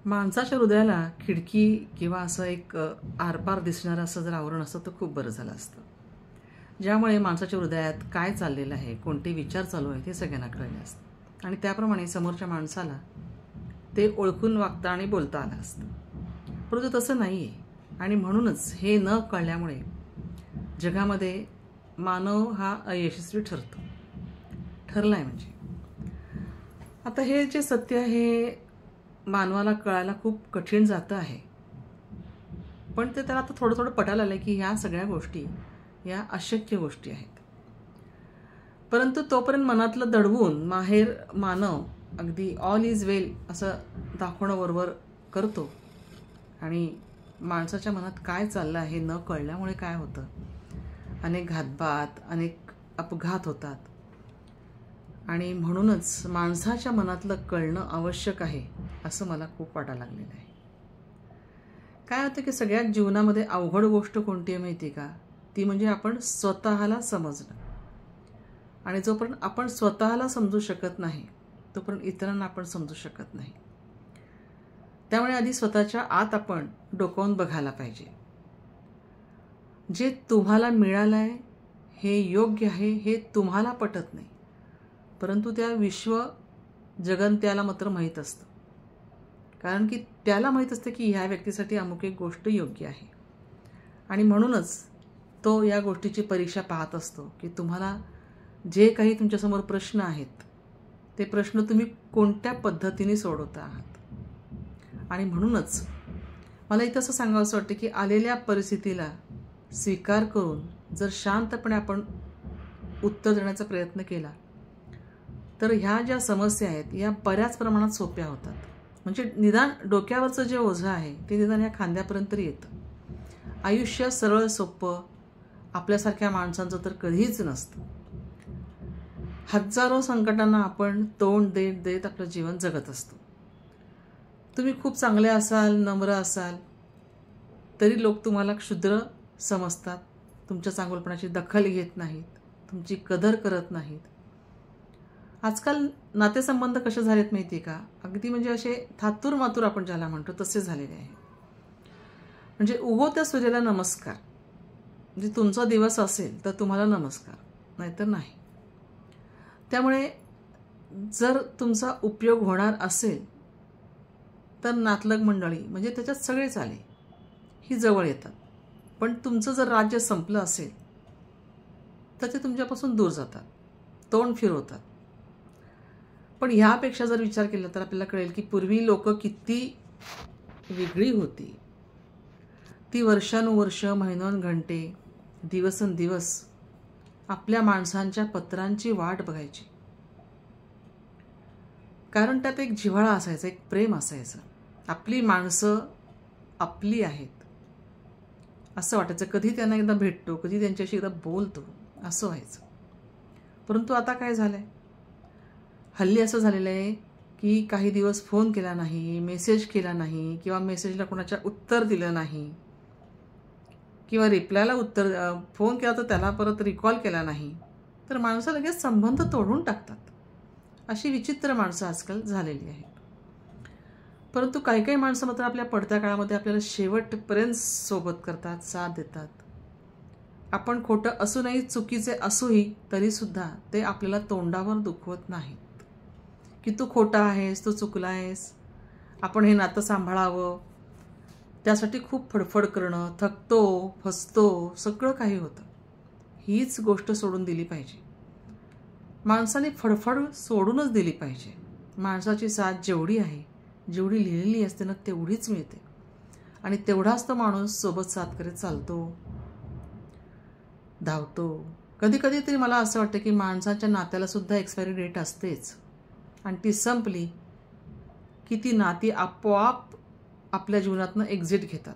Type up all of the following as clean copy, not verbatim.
माणसाच्या हृदयाला खिडकी किंवा असं एक आरपार दिसणारं असं जर आवरण असतं तर खूप बरं झालं असतं, ज्यामुळे माणसाच्या हृदयात काय चाललेलं आहे, कोणते विचार चालू आहेत हे सगळ्यांना कळले असतं आणि त्याप्रमाणे समोरच्या माणसाला ते ओळखून वागता आणि बोलता आलं असतं. परंतु तसं नाही आहे आणि म्हणूनच हे न कळल्यामुळे जगामध्ये मानव हा अयशस्वी ठरला आहे. म्हणजे आता हे जे सत्य आहे मानवाला कळायला खूप कठीण जातं आहे, पण ते त्याला आता थोडं थोडं पटायला आलं की ह्या सगळ्या गोष्टी या अशक्य गोष्टी आहेत. परंतु तोपर्यंत मनातलं दडवून माहेर मानव अगदी ऑल इज वेल असं दाखवणं बरोबर करतो आणि माणसाच्या मनात काय चाललं आहे न कळल्यामुळे काय होतं, अनेक घातपात अनेक अपघात होतात आणि म्हणूनच माणसाच्या मनातलं कळणं आवश्यक आहे असं मला खूप वाटायला लागलेलं आहे. काय होतं की सगळ्यात जीवनामध्ये अवघड गोष्ट कोणती आहे माहिती का? ती म्हणजे आपण स्वतःला समजणं. आणि जोपर्यंत आपण स्वतःला समजू शकत नाही तोपर्यंत इतरांना आपण समजू शकत नाही. त्यामुळे आधी स्वतःच्या आत आपण डोकावून बघायला पाहिजे. जे तुम्हाला मिळालं आहे हे योग्य आहे हे तुम्हाला पटत नाही, परंतु त्या विश्व जगन्त्याला मात्र माहीत असतं. कारण की त्याला माहीत असतं की ह्या व्यक्तीसाठी अमुक एक गोष्ट योग्य आहे आणि म्हणूनच तो या गोष्टीची परीक्षा पाहत असतो की तुम्हाला जे काही तुमच्यासमोर प्रश्न आहेत ते प्रश्न तुम्ही कोणत्या पद्धतीने सोडवता आहात. आणि म्हणूनच मला इथं असं सांगावंसं वाटतं की आलेल्या परिस्थितीला स्वीकार करून जर शांतपणे आपण उत्तर देण्याचा प्रयत्न केला तर ह्या ज्या समस्या आहेत या बऱ्याच प्रमाणात सोप्या होतात. म्हणजे निदान डोक्यावरचं जे ओझं आहे ते निदान या खांद्यापर्यंत येतं. आयुष्य सरळ सोपं आपल्यासारख्या माणसांचं तर कधीच नसतं. हजारो संकटांना आपण तोंड देत देत आपलं जीवन जगत असतो. तुम्ही खूप चांगले असाल, नम्र असाल तरी लोक तुम्हाला क्षुद्र समजतात, तुमच्या चांगुलपणाची दखल घेत नाहीत, तुमची कदर करत नाहीत. आजकाल नातेसंबंध कसे झालेत माहिती आहे का? अगदी म्हणजे असे थातूर मातूर आपण ज्याला म्हणतो तसे झालेले आहे. म्हणजे उगवत्या सूर्याला नमस्कार, म्हणजे तुमचा दिवस असेल तर तुम्हाला नमस्कार, नाहीतर नाही. त्यामुळे जर तुमचा उपयोग होणार असेल तर नातलग मंडळी म्हणजे त्याच्यात सगळेच आले ही जवळ येतात, पण तुमचं जर राज्य संपलं असेल तर ते तुमच्यापासून दूर जातात, तोंड फिरवतात. पण ह्यापेक्षा जर विचार केला तर आपल्याला कळेल की पूर्वी लोक किती वेगळी होती. ती वर्षानुवर्ष, महिनोनघंटे, दिवसेंदिवस आपल्या माणसांच्या पत्रांची वाट बघायची. कारण त्यात एक जिव्हाळा असायचा, एक प्रेम असायचं. आपली माणसं आपली आहेत असं वाटायचं. कधी त्यांना एकदा भेटतो, कधी त्यांच्याशी एकदा बोलतो असं व्हायचं. परंतु आता काय झालंय? हल्ली असं झालेलं आहे की काही दिवस फोन केला नाही, मेसेज केला नाही किंवा मेसेजला कोणाच्या उत्तर दिलं नाही किंवा रिप्लायला उत्तर फोन केला तर त्याला परत रिकॉल केला नाही तर माणसं लगेच संबंध तोडून टाकतात. अशी विचित्र माणसं आजकाल झालेली आहेत. परंतु काही काही माणसं मात्र आपल्या पडत्या काळामध्ये आपल्याला शेवटपर्यंत सोबत करतात, साथ देतात. आपण खोटं असूनही, चुकीचे असूही तरीसुद्धा ते आपल्याला तोंडावर दुखवत नाहीत की तू खोटा आहेस, तू चुकला आहेस, आपण हे नातं सांभाळावं. त्यासाठी खूप फडफड करणं, थकतो, फसतो, सगळं काही होतं. हीच गोष्ट सोडून दिली पाहिजे. माणसाने फडफड सोडूनच दिली पाहिजे. माणसाची साथ जेवढी आहे, जेवढी लिहिलेली असते ना तेवढीच मिळते आणि तेवढाच तो माणूस सोबत साथ करत चालतो, धावतो. कधी कधी तरी मला असं वाटतं की माणसाच्या नात्याला सुद्धा एक्सपायरी डेट असतेच आणि ती संपली की ती नाती आपोआप आपल्या जीवनातनं एक्झिट घेतात.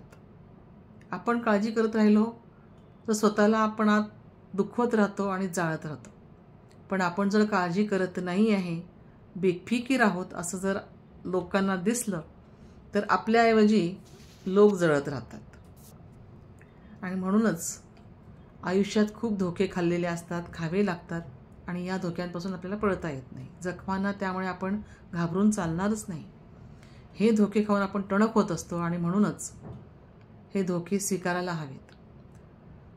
आपण काळजी करत राहिलो तर स्वतःला आपण आत दुखवत राहतो आणि जाळत राहतो. पण आपण जर काळजी करत नाही आहे, बेफिकीर आहोत असं जर लोकांना दिसलं तर आपल्याऐवजी लोक जळत राहतात. आणि म्हणूनच आयुष्यात खूप धोके खाल्लेले असतात, खावे लागतात आणि या धोक्यांपासून आपल्याला पळता येत नाही. जखमांना त्यामुळे आपण घाबरून चालणारच नाही. हे धोके खाऊन आपण टणक होत असतो आणि म्हणूनच हे धोके स्वीकारायला हवेत.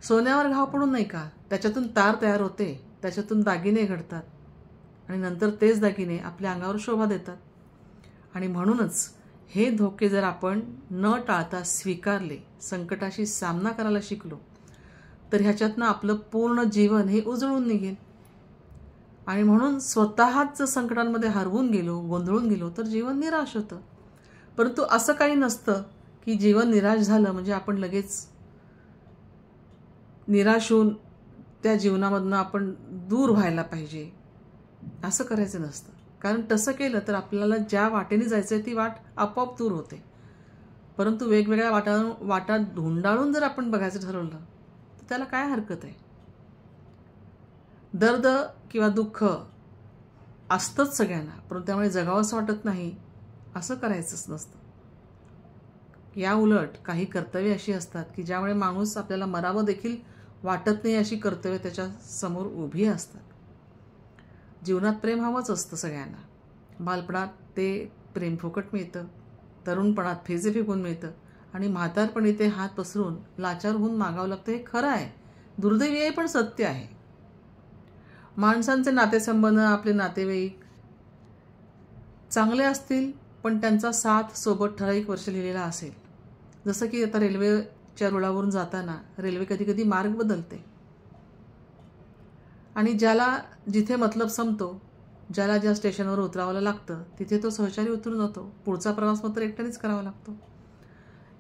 सोन्यावर घाव पडून नाही का, त्याच्यातून तार तयार होते, त्याच्यातून दागिने घडतात आणि नंतर तेच दागिने आपल्या अंगावर शोभा देतात. आणि म्हणूनच हे धोके जर आपण न टाळता स्वीकारले, संकटाशी सामना करायला शिकलो, तर ह्याच्यातनं आपलं पूर्ण जीवन हे उजळून निघेल. आणि म्हणून स्वतःच जर संकटांमध्ये हरवून गेलो, गोंधळून गेलो, तर जीवन निराश होतं. परंतु असं काही नसतं की जीवन निराश झालं म्हणजे आपण लगेच निराश होऊन त्या जीवनामधनं आपण दूर व्हायला पाहिजे, असं करायचं नसतं. कारण तसं केलं तर आपल्याला ज्या वाटेने जायचं आहे ती वाट आपोआप दूर होते. परंतु वेगवेगळ्या वाटा धुंडाळून जर आपण बघायचं ठरवलं तर त्याला काय हरकत आहे. दर्द किंवा दुःख असतंच सगळ्यांना, परंतु त्यामुळे जगावंसं वाटत नाही असं करायचंच नसतं. या उलट काही कर्तव्य अशी असतात की ज्यामुळे माणूस आपल्याला मरावं देखील वाटत नाही अशी कर्तव्य त्याच्या समोर उभी असतात. जीवनात प्रेम हवंच असतं सगळ्यांना. बालपणात ते प्रेम फुकट मिळतं, तरुणपणात फेजे फेकून मिळतं आणि म्हातारपणी ते हात पसरून लाचार होऊन मागावं लागतं. हे खरं आहे, दुर्दैवी आहे, पण सत्य आहे. माणसांचे नातेसंबंध, आपले नातेवाईक चांगले असतील पण त्यांचा साथ सोबत ठराविक वर्ष लिहिलेला असेल. जसं की आता रेल्वेच्या रुळावरून जाताना रेल्वे कधी कधी मार्ग बदलते आणि ज्याला जिथे मतलब संपतो, ज्याला ज्या स्टेशनवर उतरावं लागतं तिथे तो सहचारी उतरून जातो. पुढचा प्रवास मात्र एकट्यानेच करावा लागतो.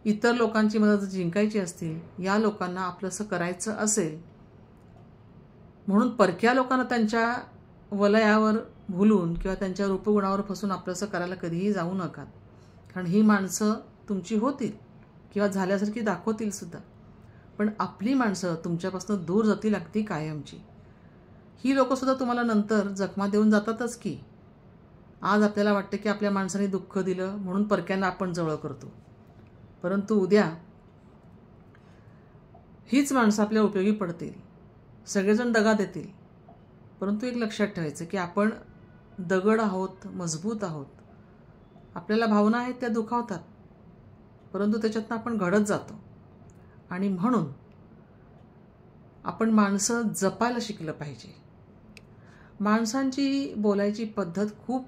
इतर लोकांची मदत जिंकायची असतील, या लोकांना आपलंसं करायचं असेल, म्हणून परक्या लोकांना त्यांच्या वलयावर भुलून किंवा त्यांच्या रूपगुणावर फसून आपलंसं करायला कधीही जाऊ नका. कारण ही माणसं तुमची होतील किंवा झाल्यासारखी दाखवतील सुद्धा, पण आपली माणसं तुमच्यापासून दूर जातील अगदी कायमची. ही लोकंसुद्धा तुम्हाला नंतर जखमा देऊन जातातच की. आज आपल्याला वाटतं की आपल्या माणसाने दुःख दिलं म्हणून परक्यांना आपण जवळ करतो, परंतु उद्या हीच माणसं आपल्या उपयोगी पडतील. सगळेजण दगा देतील, परंतु एक लक्षात ठेवायचं की आपण दगड आहोत, मजबूत आहोत. आपल्याला भावना आहेत त्या दुखावतात, परंतु त्याच्यातनं आपण घडत जातो. आणि म्हणून आपण माणसं जपायला शिकलं पाहिजे. माणसांची बोलायची पद्धत खूप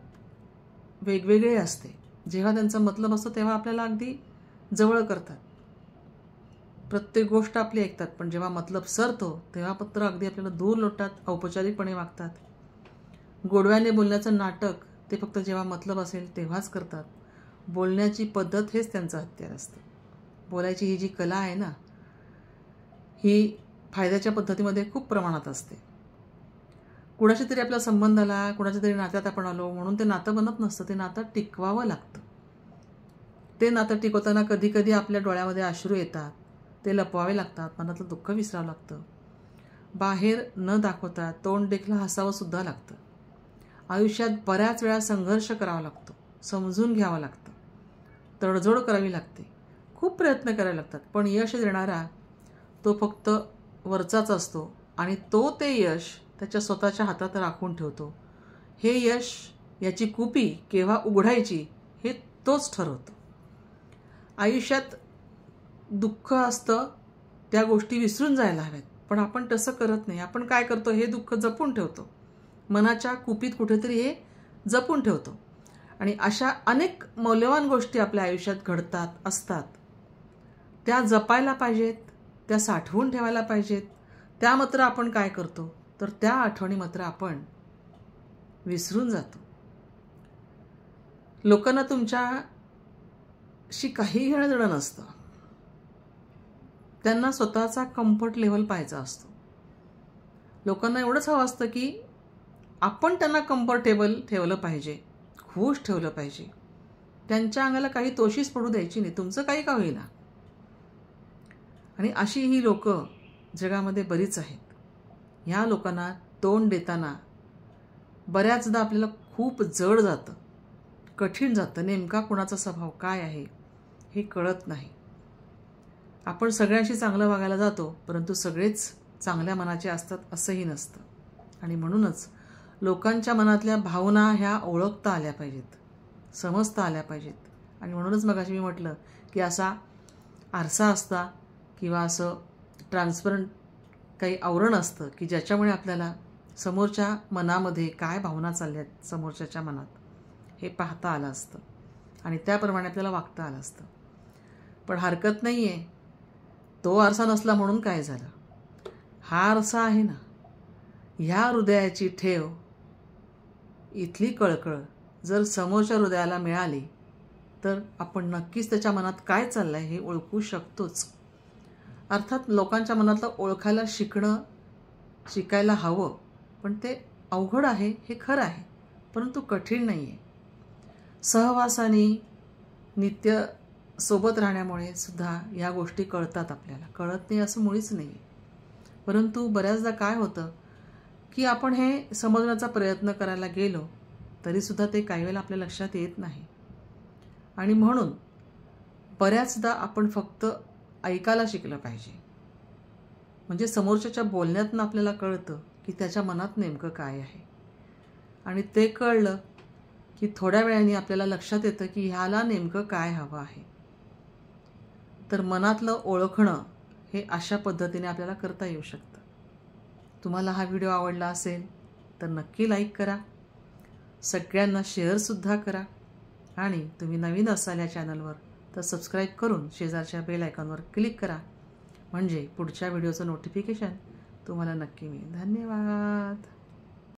वेगवेगळी असते. जेव्हा त्यांचा मतलब असतो तेव्हा आपल्याला अगदी जवळ करतात, प्रत्येक गोष्ट आपली ऐकतात, पण जेव्हा मतलब सरतो तेव्हा पत्र अगदी आपल्याला दूर लोटतात, औपचारिकपणे वागतात. गोडव्याने बोलण्याचं नाटक ते फक्त जेव्हा मतलब असेल तेव्हाच करतात. बोलण्याची पद्धत हेच त्यांचं हत्यार असतं. बोलायची ही जी कला आहे ना, ही फायद्याच्या पद्धतीमध्ये खूप प्रमाणात असते. कुणाशी तरी आपला संबंध आला, कुणाच्या तरी नात्यात आपण आलो म्हणून ते नातं बनत नसतं, ते नातं टिकवावं लागतं. ते नातं टिकवताना कधी कधी आपल्या डोळ्यामध्ये अश्रू येतात, ते लपवावे लागतात, मनातलं दुःख विसरावं लागतं. बाहेर न दाखवता तोंड देखील हसावं सुद्धा लागतं. आयुष्यात बऱ्याच वेळा संघर्ष करावा लागतो, समजून घ्यावं लागतं, तडजोड करावी लागते, खूप प्रयत्न करावे लागतात. पण यश देणारा तो फक्त वरचाच असतो आणि तो ते यश त्याच्या स्वतःच्या हातात राखून ठेवतो. हे यश, याची कुपी केव्हा उघडायची हे तोच ठरवतो. आयुष्यात दुःख असतं, त्या गोष्टी विसरून जायला हव्यात, पण आपण तसं करत नाही. आपण काय करतो, हे दुःख जपून ठेवतो, मनाच्या कुपीत कुठेतरी हे जपून ठेवतो. आणि अशा अनेक मौल्यवान गोष्टी आपल्या आयुष्यात घडतात असतात, त्या जपायला पाहिजेत, त्या साठवून ठेवायला पाहिजेत. त्या मात्र आपण काय करतो, तर त्या आठवणी मात्र आपण विसरून जातो. लोकांना तुमच्याशी काही घेणं देणं नसतं. त्यांना स्वतःचा कम्फर्ट लेव्हल पाहायचा असतो. लोकांना एवढंच हवं असतं की आपण त्यांना कम्फर्टेबल ठेवलं पाहिजे, खुश ठेवलं पाहिजे. त्यांच्या अंगाला काही तोशीच पडू द्यायची नाही, तुमचं काही का होईना. आणि अशी ही लोकं जगामध्ये बरीच आहेत. ह्या लोकांना तोंड देताना बऱ्याचदा आपल्याला खूप जड जातं, कठीण जातं. नेमका कुणाचा स्वभाव काय आहे हे कळत नाही. आपण सगळ्यांशी चांगलं वागायला जातो, परंतु सगळेच चांगल्या मनाचे असतात असंही नसतं. आणि म्हणूनच लोकांच्या मनातल्या भावना ह्या ओळखता आल्या पाहिजेत, समजता आल्या पाहिजेत. आणि म्हणूनच मगाशी मी म्हटलं की असा आरसा असता किंवा असं ट्रान्सपरंट काही आवरण असतं की ज्याच्यामुळे आपल्याला समोरच्या मनामध्ये काय भावना चालल्या आहेत समोरच्याच्या मनात हे पाहता आलं असतं आणि त्याप्रमाणे आपल्याला वागता आलं असतं. पण हरकत नाही आहे, तो आरसा नसला म्हणून काय झालं. हा आरसा आहे ना, ह्या हृदयाची ठेव, इथली कळकळ जर समोरच्या हृदयाला मिळाली तर आपण नक्कीच त्याच्या मनात काय चाललं आहे हे ओळखू शकतोच. अर्थात लोकांच्या मनातलं ओळखायला शिकायला हवं, पण ते अवघड आहे हे खरं आहे, परंतु कठीण नाही आहे. सहवासाने नित्य सोबत राहण्यामुळे सुद्धा या गोष्टी कळतात आपल्याला. कळत नाही असं मुळीच नाही आहे. परंतु बऱ्याचदा काय होतं की आपण हे समजण्याचा प्रयत्न करायला गेलो तरीसुद्धा ते काही वेळेला आपल्या लक्षात येत नाही. आणि म्हणून बऱ्याचदा आपण फक्त ऐकायला शिकलं पाहिजे. म्हणजे समोरच्याच्या बोलण्यातून आपल्याला कळतं की त्याच्या मनात नेमकं काय आहे. आणि ते कळलं की थोड्या वेळाने आपल्याला लक्षात येतं की ह्याला नेमकं काय हवं आहे. तर मनातलं ओळखणं हे अशा पद्धतीने आपल्याला करता येऊ शकतं. तुम्हाला हा व्हिडिओ आवडला असेल तर नक्की लाईक करा, सगळ्यांना शेअरसुद्धा करा आणि तुम्ही नवीन असाल या चॅनलवर तर सबस्क्राईब करून शेजारच्या बेल आयकॉनवर क्लिक करा, म्हणजे पुढच्या व्हिडिओचं नोटिफिकेशन तुम्हाला नक्की मिळेल. धन्यवाद.